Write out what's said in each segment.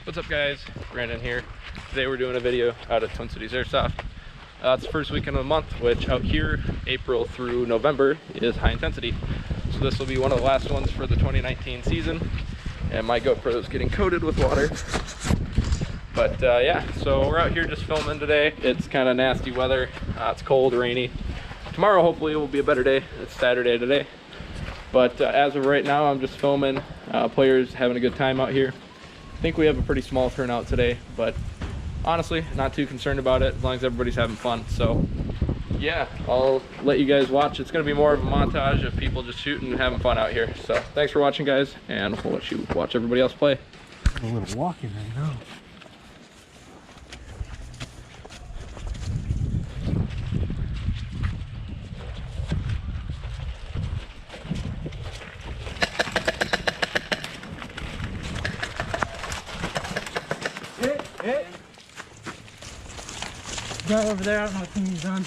What's up guys, Brandon here. Today we're doing a video out at Twin Cities Airsoft. It's the first weekend of the month, which out here, April through November, is high intensity. So this will be one of the last ones for the 2019 season. And my GoPro is getting coated with water. But yeah, so we're out here just filming today. It's kind of nasty weather. It's cold, rainy. Tomorrow hopefully it will be a better day. It's Saturday today. But as of right now, I'm just filming players having a good time out here. I think we have a pretty small turnout today, but honestly, not too concerned about it as long as everybody's having fun. So yeah, I'll let you guys watch. It's going to be more of a montage of people just shooting and having fun out here. So thanks for watching guys, and we'll let you watch everybody else play. A little walking right now. Hit. Guy over there, I don't know what thing he's on.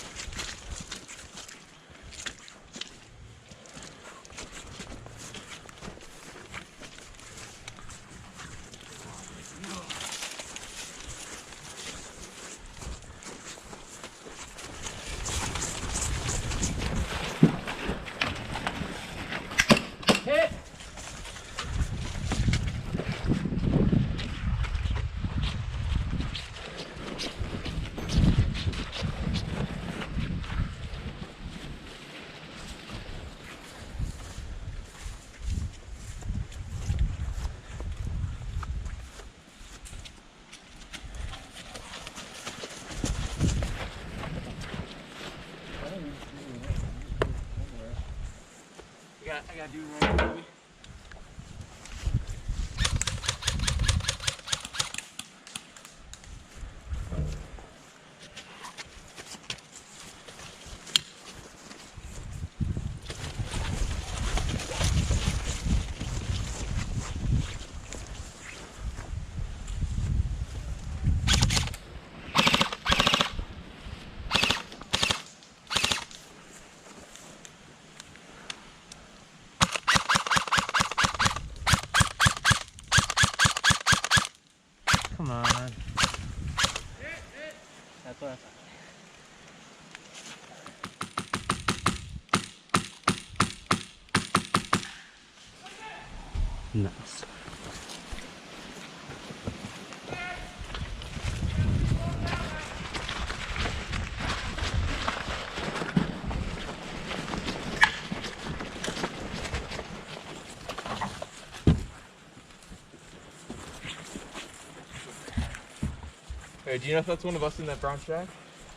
Hit! I gotta do right, baby. Come on. That's what I thought. Nice. Hey, do you know if that's one of us in that brown shack?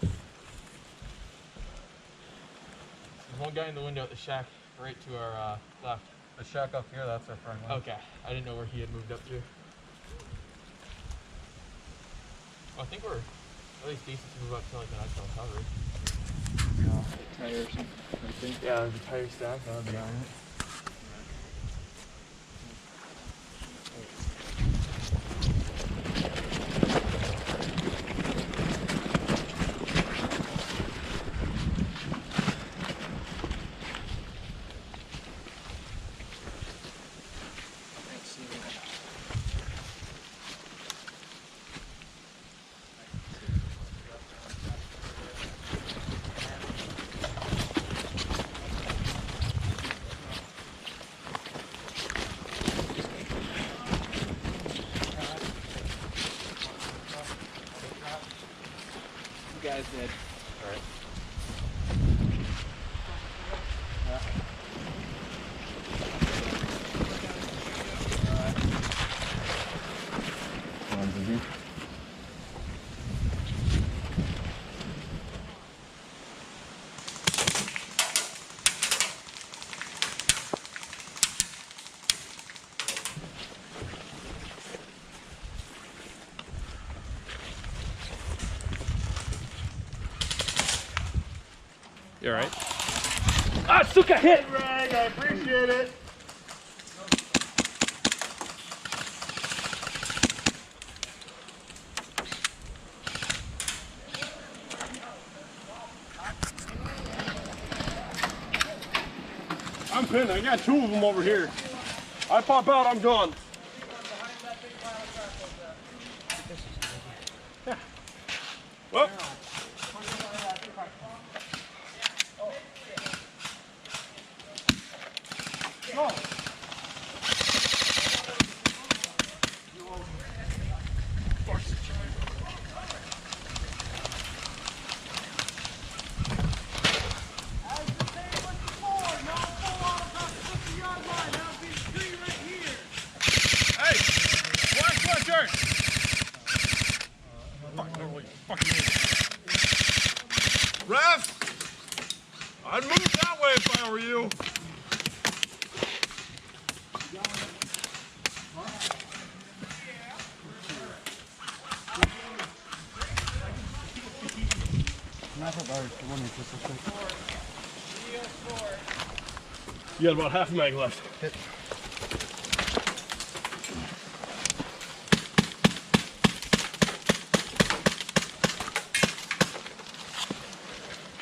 There's one guy in the window at the shack right to our left. The shack up here, that's our front line. Okay, I didn't know where he had moved up to. I think we're at least decent to move up to like the next one covered. No, tire or something, I think. Yeah, there's a tire stack, that would be on it. You guys did. Alright. You alright? Ah, Suka hit! Rag, I appreciate it. I'm pinned. I got two of them over here. I pop out, I'm gone. Well. Ref, I'd move that way if I were you. You got about half a mag left. Hit.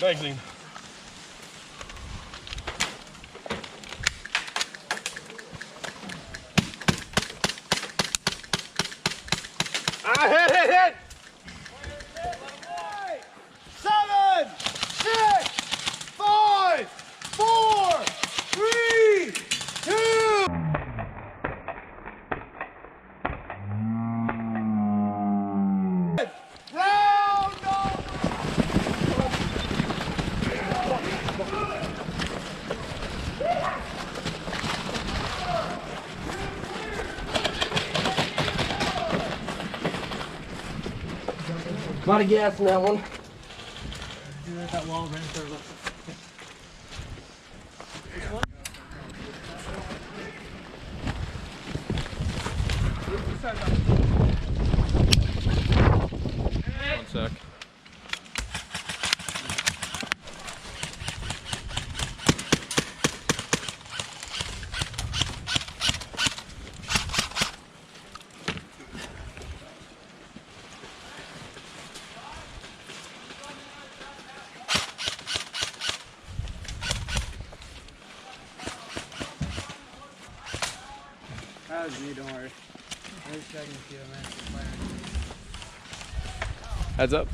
Magazine. Hit! 7, 6, 5, 4, 3, 2. Round over. A lot of gas in that one. That wall ran through. One sec. That was me, don't worry. I was checking if you managed to fire. Heads up.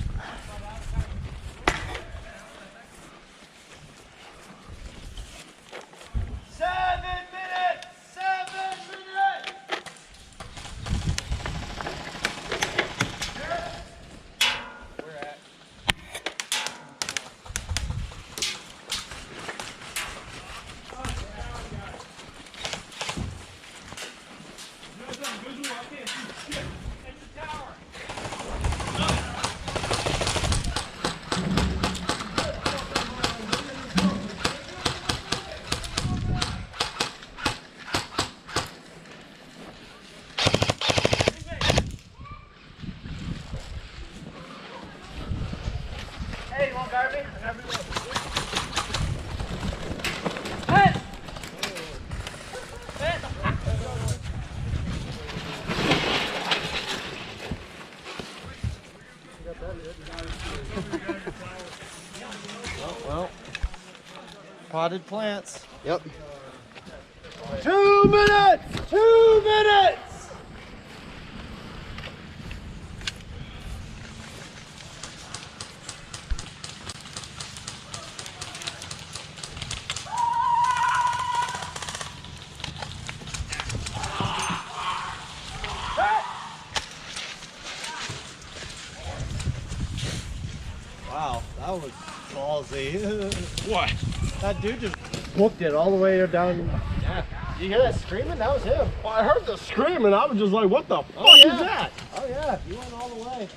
Hey, you want garbage? Well, potted plants. Yep. 2 minutes! 2 minutes! Wow, that was ballsy. What? That dude just booked it all the way down. Yeah. You hear that screaming? That was him. Well, I heard the screaming. I was just like, what the fuck yeah. is that? Oh yeah, he went all the way.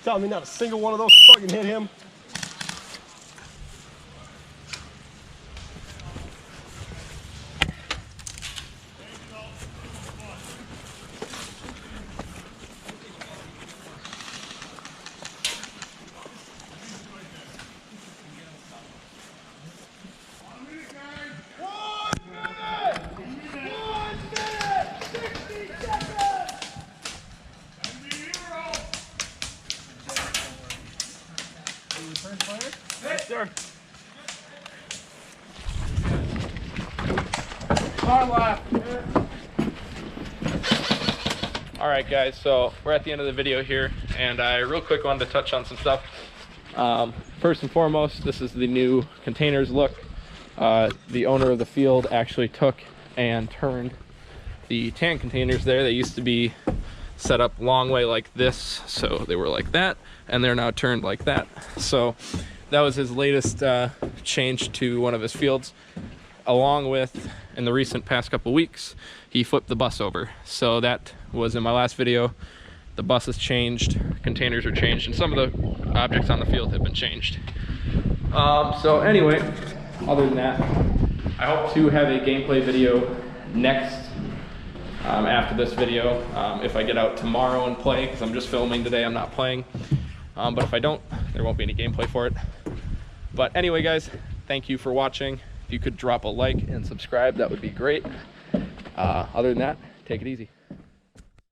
Tell me not a single one of those fucking hit him. Sir. Far left. All right, guys, so we're at the end of the video here, and I real quick wanted to touch on some stuff. First and foremost, this is the new containers look. The owner of the field actually took and turned the tan containers there. They used to be set up long way like this, so they were like that, and they're now turned like that. So that was his latest change to one of his fields, along with, in the recent past couple weeks, he flipped the bus over. So that was in my last video. The bus has changed, containers are changed, and some of the objects on the field have been changed. So anyway, other than that, I hope to have a gameplay video next after this video. If I get out tomorrow and play, because I'm just filming today, I'm not playing. But if I don't, there won't be any gameplay for it. But anyway, guys, thank you for watching. If you could drop a like and subscribe, that would be great. Other than that, take it easy.